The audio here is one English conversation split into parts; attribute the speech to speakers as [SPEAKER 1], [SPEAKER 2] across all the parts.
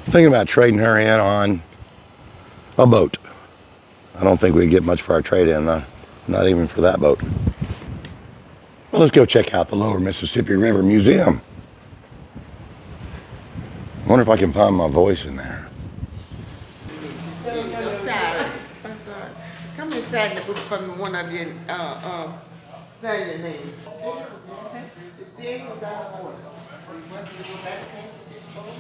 [SPEAKER 1] Thinking about trading her in on a boat. I don't think we'd get much for our trade-in though. Not even for that boat. Well, let's go check out the Lower Mississippi River Museum. I wonder if I can find my voice in there.
[SPEAKER 2] I'm sorry. I'm sorry. Come inside the book from one of your sign your name. The day was out of order. We want you to go back past this boat.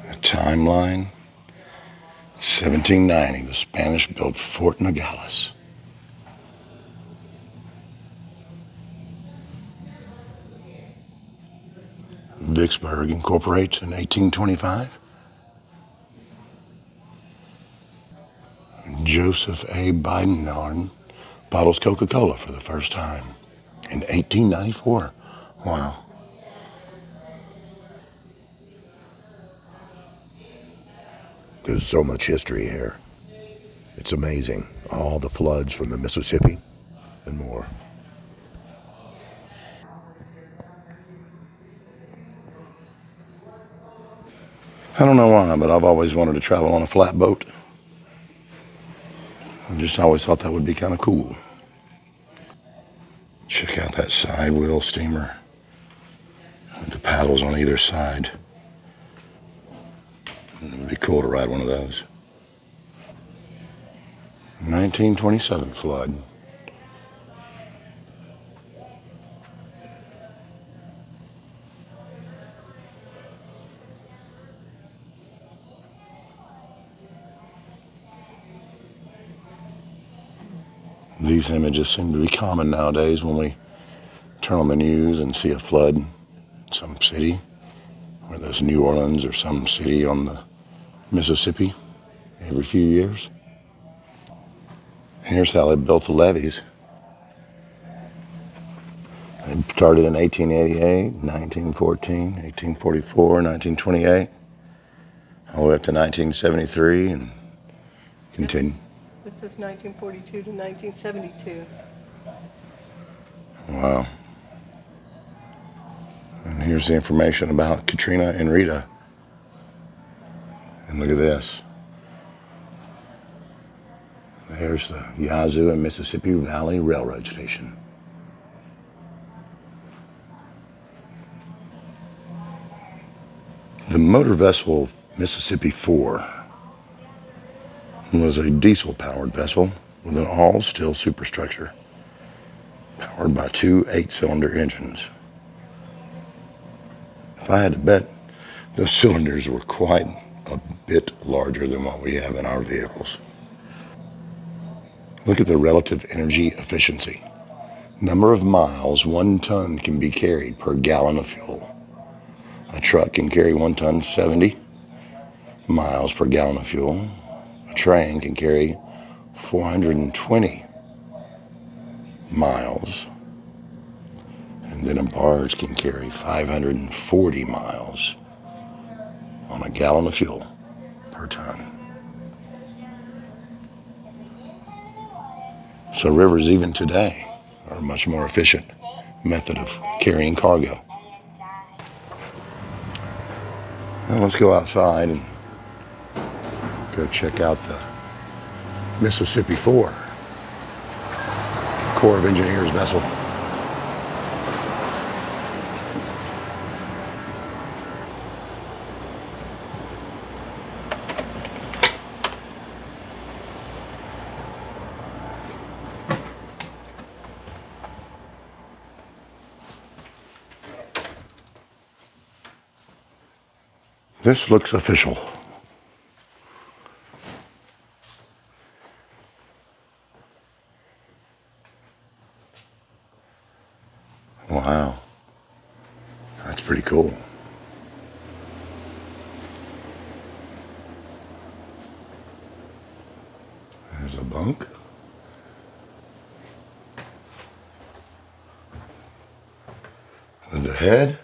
[SPEAKER 1] A timeline. 1790, the Spanish built Fort Nogales. Vicksburg incorporates in 1825. Joseph A. Biden bottles Coca-Cola for the first time in 1894. Wow. There's so much history here. It's amazing. All the floods from the Mississippi and more. I don't know why, but I've always wanted to travel on a flatboat. I just always thought that would be kind of cool. Check out that side wheel steamer with the paddles on either side. It'd be cool to ride one of those. 1927 flood. These images seem to be common nowadays when we turn on the news and see a flood in some city, whether it's New Orleans or some city on the Mississippi every few years. Here's how they built the levees. They started in 1888, 1914, 1844, 1928, all the way up to 1973 and continue.
[SPEAKER 3] This is 1942 to 1972.
[SPEAKER 1] Wow. And here's the information about Katrina and Rita. And look at this. There's the Yazoo and Mississippi Valley Railroad Station. The motor vessel Mississippi 4 was a diesel-powered vessel with an all-steel superstructure, powered by two 8-cylinder engines. If I had to bet, those cylinders were quite a bit larger than what we have in our vehicles. Look at the relative energy efficiency. Number of miles 1 ton can be carried per gallon of fuel. A truck can carry 1 ton 70 miles per gallon of fuel. A train can carry 420 miles. And then a barge can carry 540 miles on a gallon of fuel per ton. So rivers even today are a much more efficient method of carrying cargo. Now let's go outside and go check out the Mississippi 4 Corps of Engineers vessel. This looks official. Wow, that's pretty cool. There's a bunk. With the head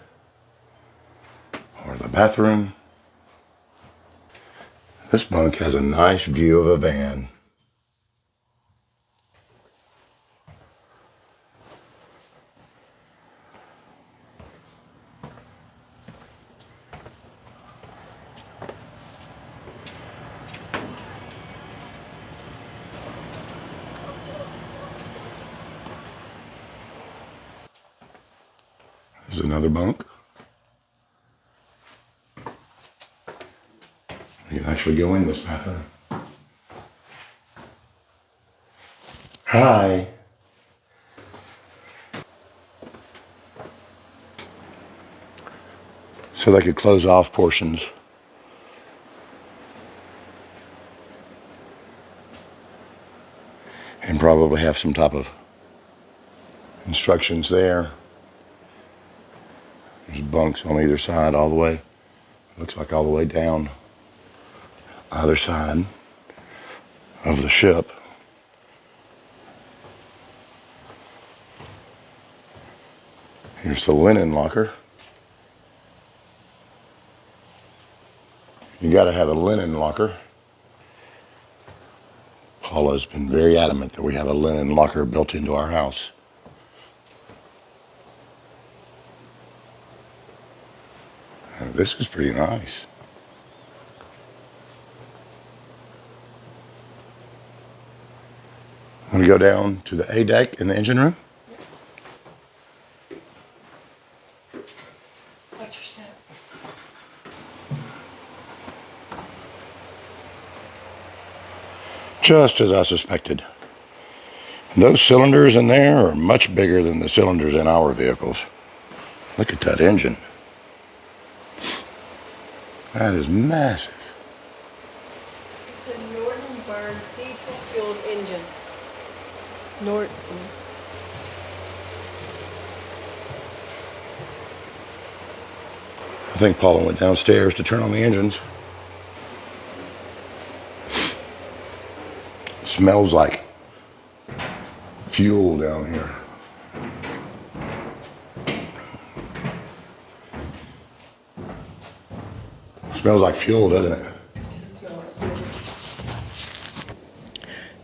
[SPEAKER 1] or the bathroom. This bunk has a nice view of a van. There's another bunk. You can actually go in this bathroom. Hi. So they could close off portions. And probably have some type of instructions there. There's bunks on either side all the way. Looks like all the way down either side of the ship. Here's the linen locker. You gotta have a linen locker. Paula's been very adamant that we have a linen locker built into our house. This is pretty nice. Want to go down to the A deck in the engine room?
[SPEAKER 3] Watch your step.
[SPEAKER 1] Just as I suspected. Those cylinders in there are much bigger than the cylinders in our vehicles. Look at that engine. That is massive.
[SPEAKER 3] It's a Norton diesel-fueled engine. Norton.
[SPEAKER 1] I think Paula went downstairs to turn on the engines. Smells like fuel down here. Smells like fuel, doesn't it?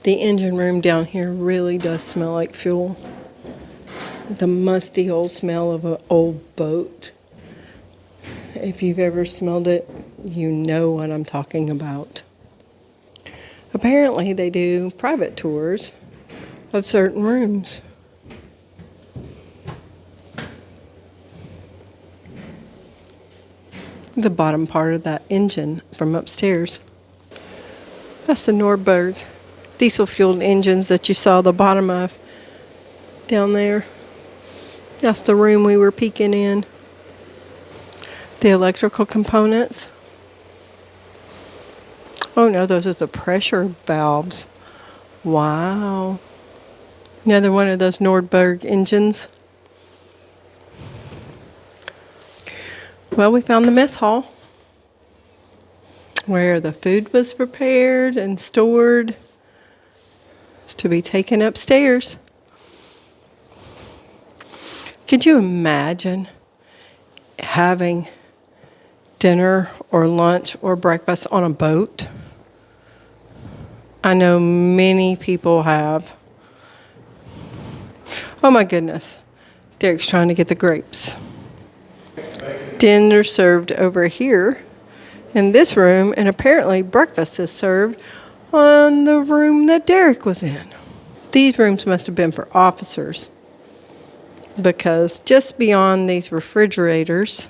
[SPEAKER 3] The engine room down here really does smell like fuel. It's the musty old smell of an old boat. If you've ever smelled it, you know what I'm talking about. Apparently, they do private tours of certain rooms. The bottom part of that engine from upstairs. That's the Nordberg diesel-fueled engines that you saw the bottom of down there. That's the room we were peeking in. The electrical components. Oh no, those are the pressure valves. Wow. Another one of those Nordberg engines. Well, we found the mess hall where the food was prepared and stored to be taken upstairs. Could you imagine having dinner or lunch or breakfast on a boat? I know many people have. Oh my goodness. Derek's trying to get the grapes. Dinner served over here in this room, and apparently breakfast is served on the room that Derek was in. These rooms must have been for officers, because just beyond these refrigerators,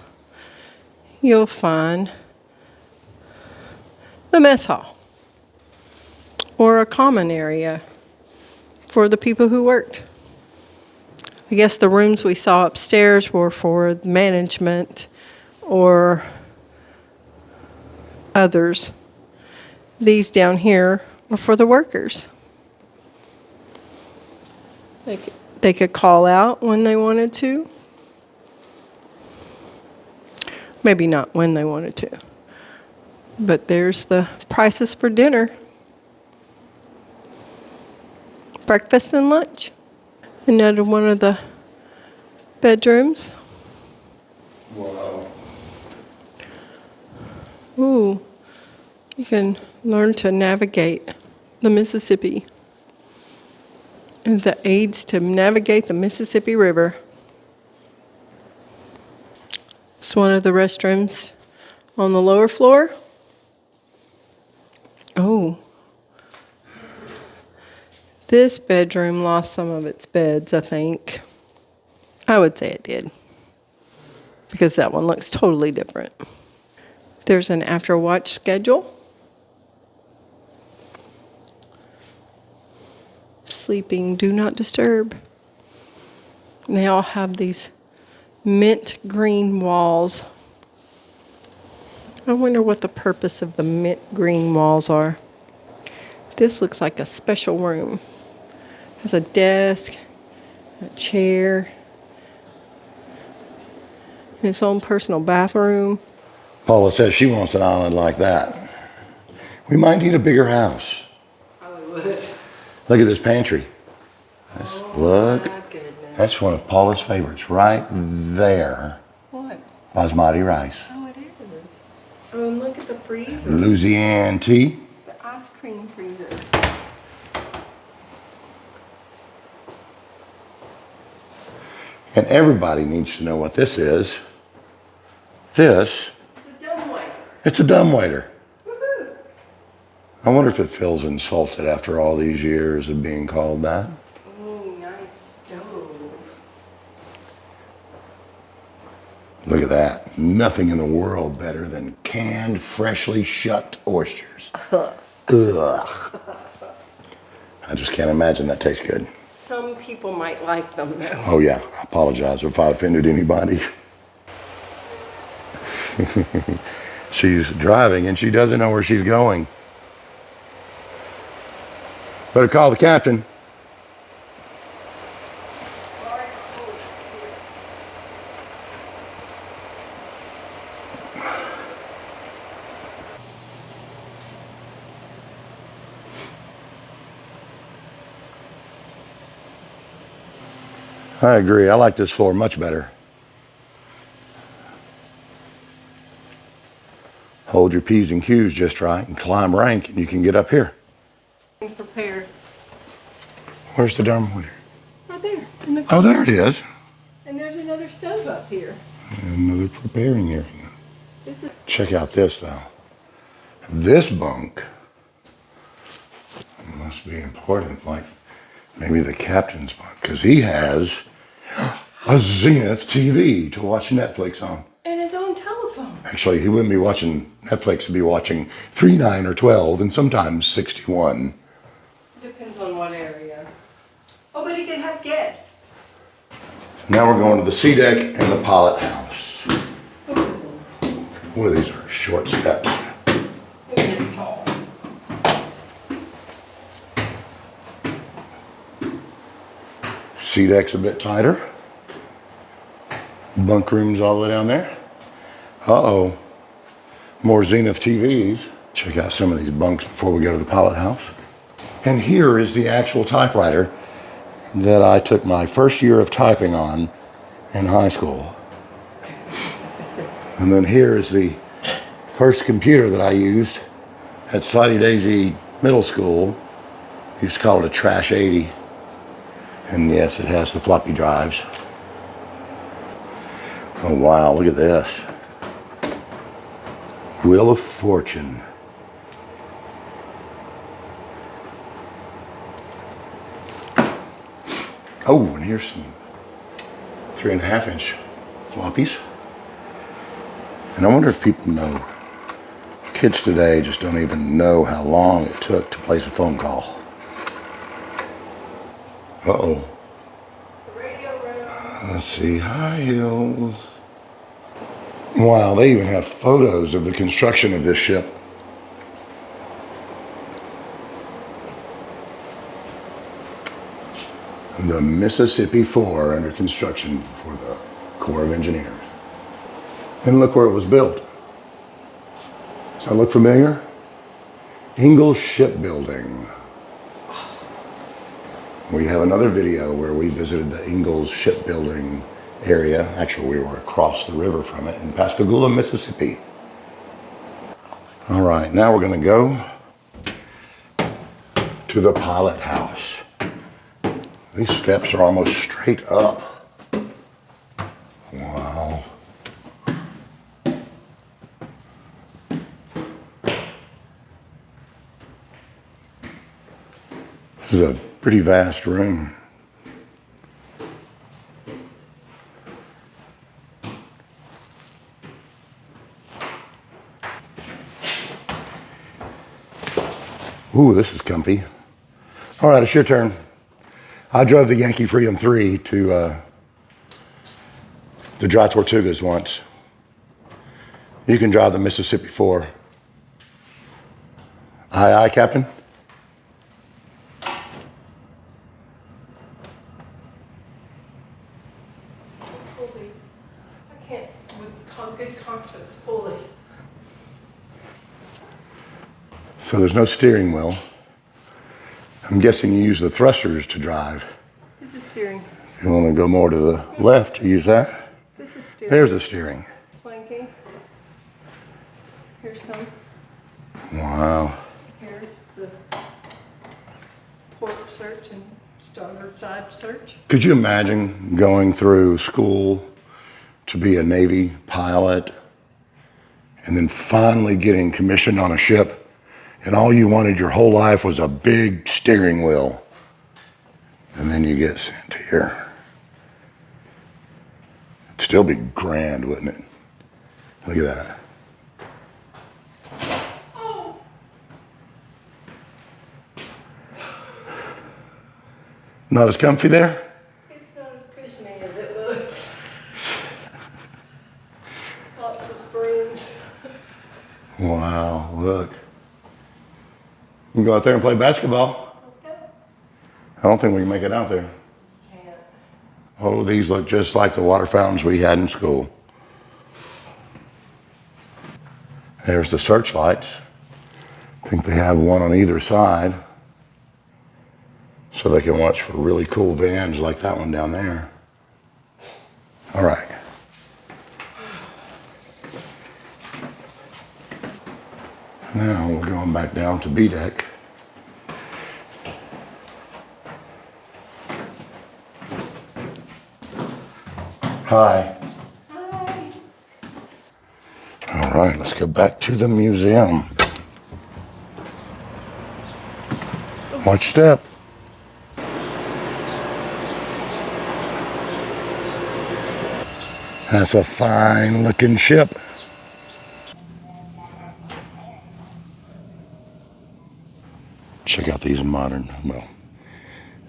[SPEAKER 3] you'll find the mess hall, or a common area for the people who worked. I guess the rooms we saw upstairs were for management or others. These down here are for the workers. They could call out when they wanted to. Maybe not when they wanted to. But there's the prices for dinner. Breakfast and lunch. Another one of the bedrooms.
[SPEAKER 1] Wow.
[SPEAKER 3] Ooh, you can learn to navigate the Mississippi. And the aids to navigate the Mississippi River. It's one of the restrooms on the lower floor. Oh. This bedroom lost some of its beds, I think. I would say it did. because that one looks totally different. There's an after watch schedule. Sleeping, do not disturb. And they all have these mint green walls. I wonder what the purpose of the mint green walls are. This looks like a special room. It has a desk, a chair, and its own personal bathroom.
[SPEAKER 1] Paula says she wants an island like that. We might need a bigger house.
[SPEAKER 3] Probably would.
[SPEAKER 1] Look at this pantry. Look.
[SPEAKER 3] My goodness.
[SPEAKER 1] That's one of Paula's favorites right there.
[SPEAKER 3] What?
[SPEAKER 1] Basmati rice.
[SPEAKER 3] Oh, it is. Oh, and look at the freezer.
[SPEAKER 1] Louisiana tea.
[SPEAKER 3] The ice cream freezer.
[SPEAKER 1] And everybody needs to know what this is. This,
[SPEAKER 3] It's a dumbwaiter.
[SPEAKER 1] it's a dumbwaiter.
[SPEAKER 3] Woohoo!
[SPEAKER 1] I wonder if it feels insulted after all these years of being called that.
[SPEAKER 3] Oh, nice stove.
[SPEAKER 1] Look at that. Nothing in the world better than canned, freshly shucked oysters. Ugh. I just can't imagine that tastes good.
[SPEAKER 3] Some people might like them though.
[SPEAKER 1] Oh yeah, I apologize if I offended anybody. She's driving and she doesn't know where she's going. Better call the captain. I agree. I like this floor much better. Hold your P's and Q's just right and climb rank and you can get up here.
[SPEAKER 3] Be prepared.
[SPEAKER 1] Where's the dumbwaiter?
[SPEAKER 3] Right there. In the
[SPEAKER 1] Oh, there it is.
[SPEAKER 3] And there's another stove up here.
[SPEAKER 1] Another preparing area.
[SPEAKER 3] This is
[SPEAKER 1] Check out this though. This bunk must be important, like maybe the captain's bunk, because he has a Zenith TV to watch Netflix on.
[SPEAKER 3] and his own telephone.
[SPEAKER 1] Actually, he wouldn't be watching Netflix, he'd be watching 3, 9, or 12, and sometimes 61.
[SPEAKER 3] Depends on what area. Oh, but he could have guests.
[SPEAKER 1] Now we're going to the sea deck and the pilot house. Boy, these are short steps.
[SPEAKER 3] They're very tall.
[SPEAKER 1] Sea deck's a bit tighter. Bunk rooms all the way down there. Uh-oh. More Zenith TVs. Check out some of these bunks before we go to the pilot house. And here is the actual typewriter that I took my first year of typing on in high school. And then here is the first computer that I used at Slidey Daisy Middle School. We used to call it a Trash 80. And yes, it has the floppy drives. Oh wow, look at this. Wheel of Fortune. Oh, and here's some 3.5-inch floppies. And I wonder if people know. Kids today just don't even know how long it took to place a phone call. Uh-oh. Let's see, high heels. Wow, they even have photos of the construction of this ship. The Mississippi 4 under construction for the Corps of Engineers. And look where it was built. Does that look familiar? Ingalls Shipbuilding. We have another video where we visited the Ingalls Shipbuilding area. Actually, we were across the river from it in Pascagoula, Mississippi. All right, now we're gonna go to the pilot house. These steps are almost straight up. Wow. This is a pretty vast room. Ooh, this is comfy. All right, it's your turn. I drove the Yankee Freedom 3 to the Dry Tortugas once. You can drive the Mississippi 4. Aye, aye, Captain.
[SPEAKER 3] Pull these. I can't, with good conscience, pull these.
[SPEAKER 1] So there's no steering wheel. I'm guessing you use the thrusters to drive.
[SPEAKER 3] This is steering.
[SPEAKER 1] You want to go more to the left to use that?
[SPEAKER 3] This is steering.
[SPEAKER 1] There's the steering.
[SPEAKER 3] Flanking. Here's some.
[SPEAKER 1] Wow.
[SPEAKER 3] Here's the port search and starboard side search.
[SPEAKER 1] Could you imagine going through school to be a Navy pilot and then finally getting commissioned on a ship and all you wanted your whole life was a big steering wheel, and then you get sent here? It'd still be grand, wouldn't it? Look at that. Not as comfy there?
[SPEAKER 3] It's not as cushiony as it looks. Lots of springs.
[SPEAKER 1] Wow, look. You can go out there and play basketball.
[SPEAKER 3] Let's go.
[SPEAKER 1] I don't think we can make it out there.
[SPEAKER 3] Can't.
[SPEAKER 1] Oh, these look just like the water fountains we had in school. There's the searchlights. I think they have one on either side, so they can watch for really cool vans like that one down there. All right. Now we're going back down to B deck. Hi.
[SPEAKER 3] Hi.
[SPEAKER 1] All right, let's go back to the museum. Watch step. That's a fine looking ship. Check out these modern, well,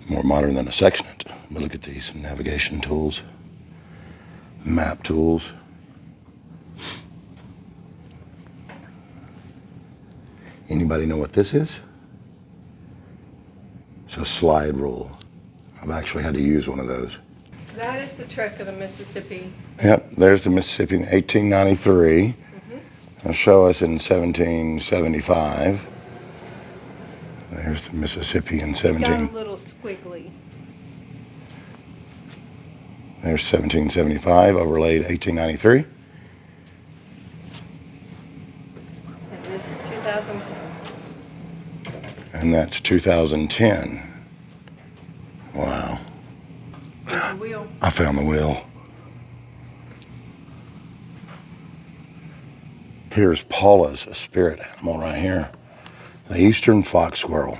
[SPEAKER 1] more modern than a sextant. But look at these navigation tools, map tools. Anybody know what this is? It's a slide rule. I've actually had to use one of those.
[SPEAKER 3] That is the trek of the Mississippi.
[SPEAKER 1] Yep, there's the Mississippi in 1893. They'll show us in 1775. There's the Mississippi in
[SPEAKER 3] Got
[SPEAKER 1] 17.
[SPEAKER 3] a little squiggly.
[SPEAKER 1] There's 1775 overlaid 1893.
[SPEAKER 3] And this is 2010.
[SPEAKER 1] And that's 2010. Wow.
[SPEAKER 3] There's the wheel.
[SPEAKER 1] I found the wheel. Here's Paula's spirit animal right here. The eastern fox squirrel.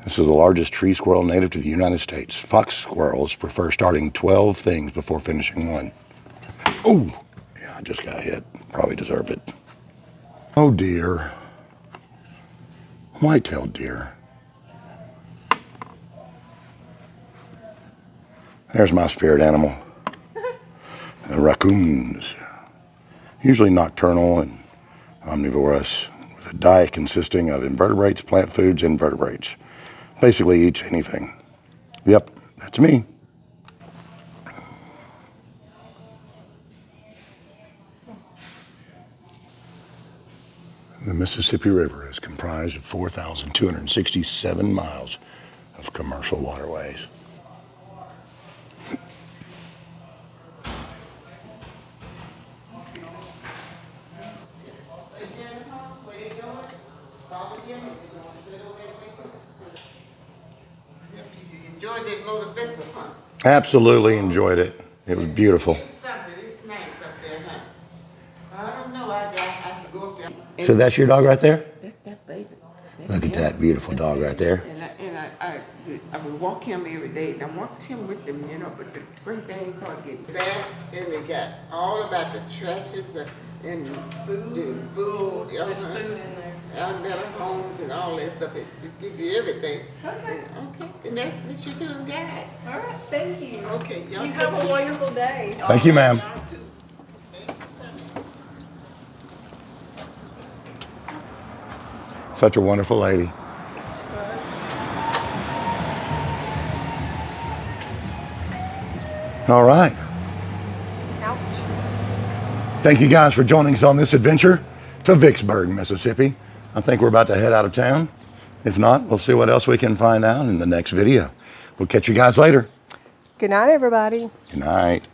[SPEAKER 1] This is the largest tree squirrel native to the United States. Fox squirrels prefer starting 12 things before finishing one. Oh, yeah, I just got hit. Probably deserved it. Oh dear. White-tailed deer. There's my spirit animal. The raccoons. Usually nocturnal and omnivorous, with a diet consisting of invertebrates, plant foods, and vertebrates. Basically eats anything. Yep, that's me. The Mississippi River is comprised of 4,267 miles of commercial waterways.
[SPEAKER 2] You enjoyed that motor vessel, huh?
[SPEAKER 1] Absolutely enjoyed it. It was beautiful.
[SPEAKER 2] It's something, it's nice up there, huh? I don't know, I have to go up there.
[SPEAKER 1] So that's your dog right there?
[SPEAKER 2] That's that baby.
[SPEAKER 1] Look at that beautiful dog right there.
[SPEAKER 2] I would walk him every day, and I walked him with them, you know, but the great days started getting bad, and they got all about the tractors and
[SPEAKER 3] Food.
[SPEAKER 2] the food.
[SPEAKER 3] There's food in there.
[SPEAKER 2] better homes and all that stuff. It give you everything.
[SPEAKER 3] Okay.
[SPEAKER 2] Okay. And that's your good guide.
[SPEAKER 3] All right, thank you.
[SPEAKER 2] Okay. Y'all
[SPEAKER 3] You
[SPEAKER 2] take
[SPEAKER 3] have a
[SPEAKER 2] care.
[SPEAKER 3] wonderful day.
[SPEAKER 1] Thank you, ma'am.
[SPEAKER 2] Y'all too. Thanks for coming.
[SPEAKER 1] Such a wonderful lady. All right.
[SPEAKER 3] Ouch.
[SPEAKER 1] Thank you guys for joining us on this adventure to Vicksburg, Mississippi. I think we're about to head out of town. If not, we'll see what else we can find out in the next video. We'll catch you guys later.
[SPEAKER 3] Good night, everybody.
[SPEAKER 1] Good night.